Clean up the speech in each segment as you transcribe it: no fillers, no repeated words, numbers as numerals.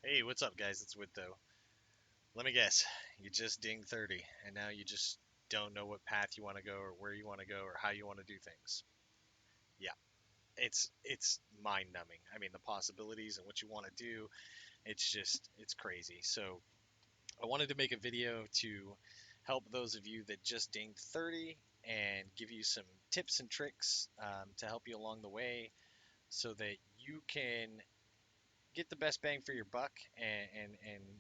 Hey, what's up, guys? It's Witho. Let me guess, you just dinged 30, and now you just don't know what path you want to go, or where you want to go, or how you want to do things. Yeah, it's mind-numbing. I mean, the possibilities and what you want to do, it's crazy. So I wanted to make a video to help those of you that just dinged 30 and give you some tips and tricks to help you along the way, so that you can get the best bang for your buck and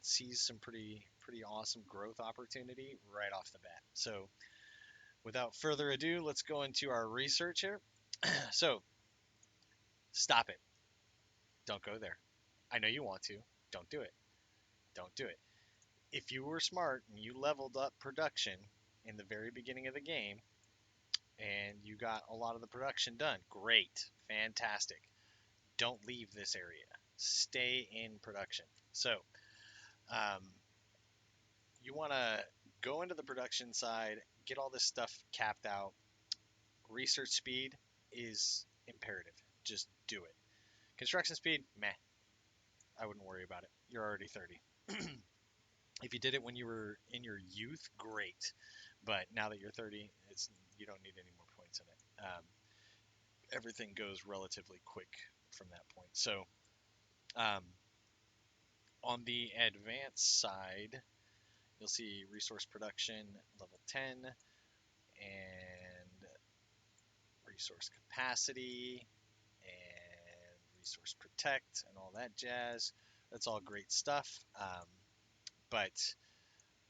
seize some pretty awesome growth opportunity right off the bat. So without further ado, let's go into our research here. So stop it. Don't go there. I know you want to. Don't do it. Don't do it. If you were smart and you leveled up production in the very beginning of the game and you got a lot of the production done, great, fantastic. Don't leave this area. Stay in production. So, um, you want to go into the production side, get all this stuff capped out. Research speed is imperative. Just do it. Construction speed, meh. I wouldn't worry about it. You're already 30. If you did it when you were in your youth, great. But now that you're 30, you don't need any more points in it. Everything goes relatively quick from that point. So um, on the advanced side, you'll see resource production level 10 and resource capacity and resource protect and all that jazz. That's all great stuff. But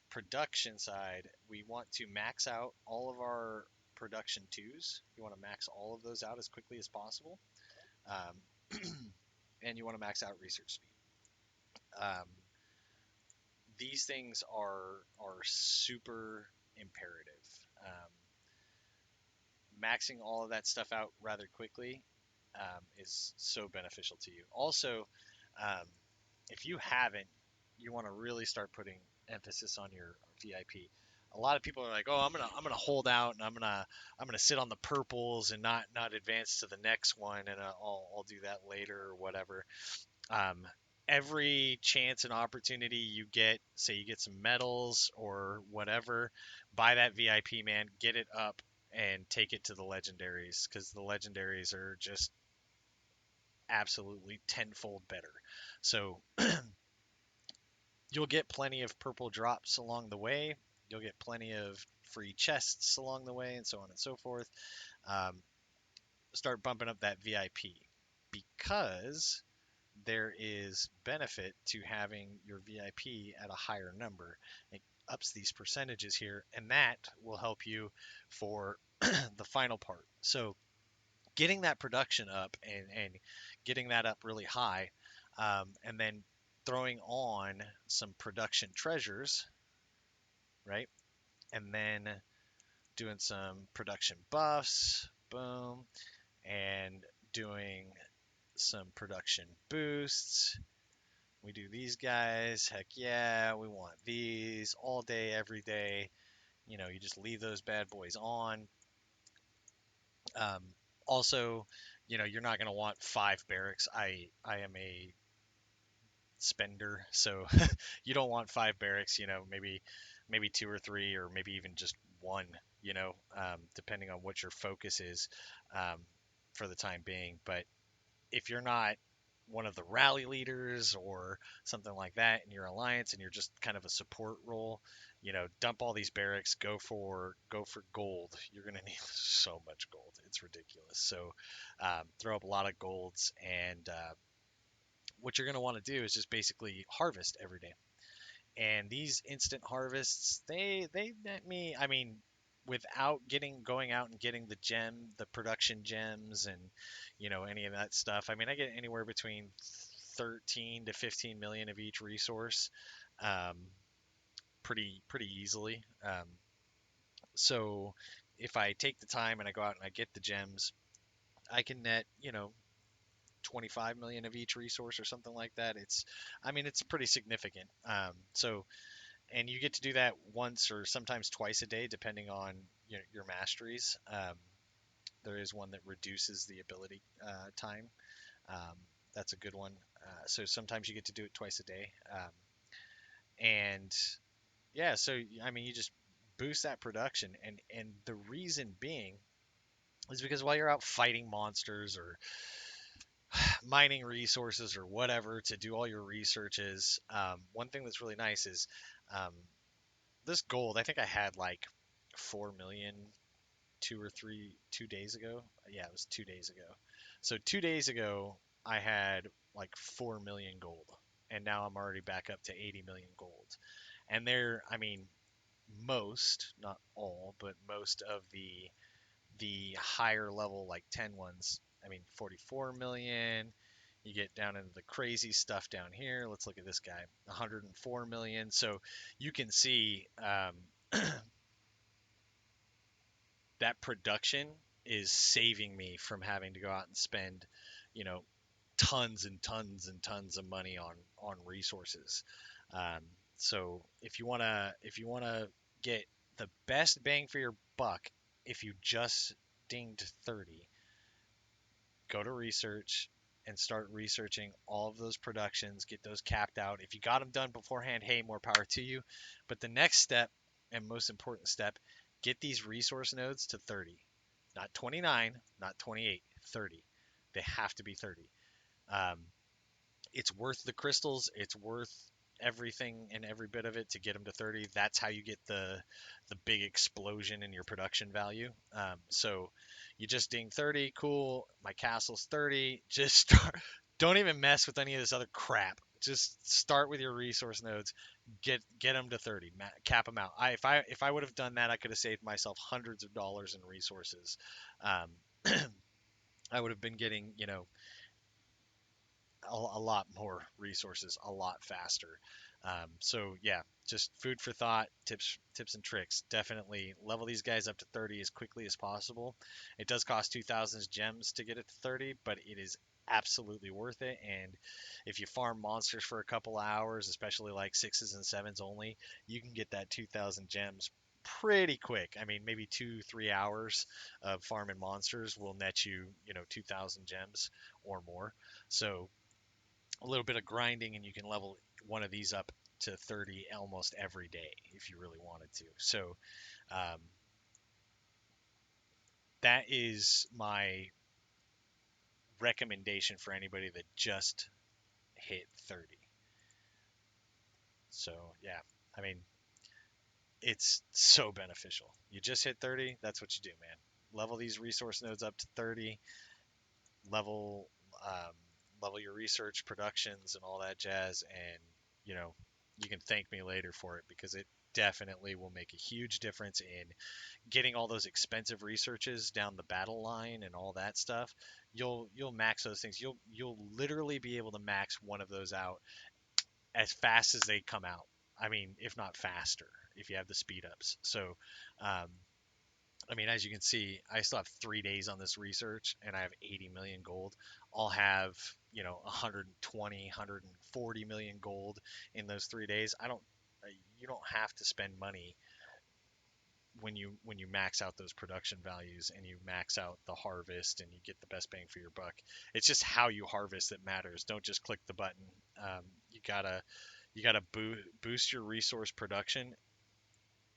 production side, we want to max out all of our production twos. You want to max all of those out as quickly as possible. Um, and you want to max out research speed. Um, these things are super imperative. Um, Maxing all of that stuff out rather quickly is so beneficial to you. Also, um, if you haven't, you want to really start putting emphasis on your VIP. A lot of people are like, "Oh, I'm gonna hold out and I'm gonna sit on the purples and not advance to the next one, and I'll do that later or whatever." Um, every chance and opportunity you get, say you get some medals or whatever, buy that VIP, man, get it up and take it to the legendaries, because the legendaries are just absolutely tenfold better. So you'll get plenty of purple drops along the way. You'll get plenty of free chests along the way, and so on and so forth. Um, Start bumping up that VIP, because there is benefit to having your VIP at a higher number. It ups these percentages here, and that will help you for the final part. So getting that production up and getting that up really high, and then throwing on some production treasures, right? And then doing some production buffs, boom, and doing some production boosts. We do these guys, heck yeah, we want these all day, every day. You know, you just leave those bad boys on. Um, Also, you know, you're not going to want 5 barracks. I am a spender, so you don't want 5 barracks. You know, maybe two or three, or maybe even just one. You know, depending on what your focus is um, for the time being. But if you're not one of the rally leaders or something like that in your alliance, and you're just kind of a support role, you know, dump all these barracks, go for gold. You're gonna need so much gold, it's ridiculous. So throw up a lot of golds, and what you're gonna want to do is just basically harvest every day. And these instant harvests, they net me, I mean, without going out and getting the production gems, and you know, any of that stuff, I mean, I get anywhere between 13 to 15 million of each resource, um, pretty easily. So if I take the time and I go out and I get the gems, I can net, you know, 25 million of each resource or something like that. I mean, it's pretty significant. So and you get to do that once or sometimes twice a day, depending on your masteries. There is one that reduces the ability time. Um, that's a good one. So sometimes you get to do it twice a day. And yeah, so I mean, you just boost that production, and the reason being is because while you're out fighting monsters or mining resources or whatever to do all your researches, one thing that's really nice is um, this gold. I think I had like 4 million 2 days ago. Yeah, it was 2 days ago. So 2 days ago, I had like 4 million gold, and now I'm already back up to 80 million gold. And I mean, most, not all, but most of the higher level like 10 ones, I mean 44 million. You get down into the crazy stuff down here. Let's look at this guy, 104 million. So you can see that production is saving me from having to go out and spend, you know, tons and tons and tons of money on resources. Um, so if you wanna get the best bang for your buck, if you just dinged 30, go to research and start researching all of those productions, get those capped out. If you got them done beforehand, hey, more power to you. But the next step and most important step, get these resource nodes to 30. Not 29, not 28, 30. They have to be 30. Um, it's worth the crystals. It's worth everything and every bit of it to get them to 30. That's how you get the big explosion in your production value. So you just ding 30, cool. My castle's 30. Just start. Don't even mess with any of this other crap. Just start with your resource nodes. Get them to 30. Cap them out. If I would have done that, I could have saved myself hundreds of dollars in resources. Um, I would have been getting, a lot more resources a lot faster. So yeah, just food for thought, tips and tricks. Definitely level these guys up to 30 as quickly as possible. It does cost 2,000 gems to get it to 30, but it is absolutely worth it. And if you farm monsters for a couple hours, especially like sixes and sevens only, you can get that 2,000 gems pretty quick. I mean, maybe 2-3 hours of farming monsters will net you, 2,000 gems or more. So a little bit of grinding and you can level one of these up to 30 almost every day if you really wanted to. So um, that is my recommendation for anybody that just hit 30. So yeah, I mean, it's so beneficial. You just hit 30, that's what you do, man. Level these resource nodes up to 30, level um, level your research productions and all that jazz, and you know you can thank me later for it because it definitely will make a huge difference in getting all those expensive researches down the battle line and all that stuff. You'll max those things. You'll literally be able to max one of those out as fast as they come out. I mean, if not faster, if you have the speed ups. So um, I mean, as you can see, I still have 3 days on this research and I have 80 million gold. I'll have, 120, 140 million gold in those 3 days. You don't have to spend money when you max out those production values and you max out the harvest and you get the best bang for your buck. It's just how you harvest that matters. Don't just click the button. You gotta boost your resource production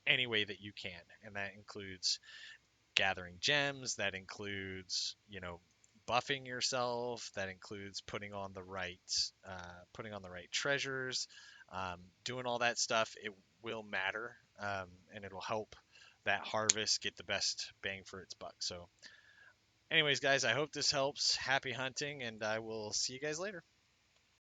any way that you can, and that includes gathering gems, that includes buffing yourself, that includes putting on the right treasures, doing all that stuff. It will matter, and it'll help that harvest get the best bang for its buck. So anyways, guys, I hope this helps. Happy hunting, and I will see you guys later.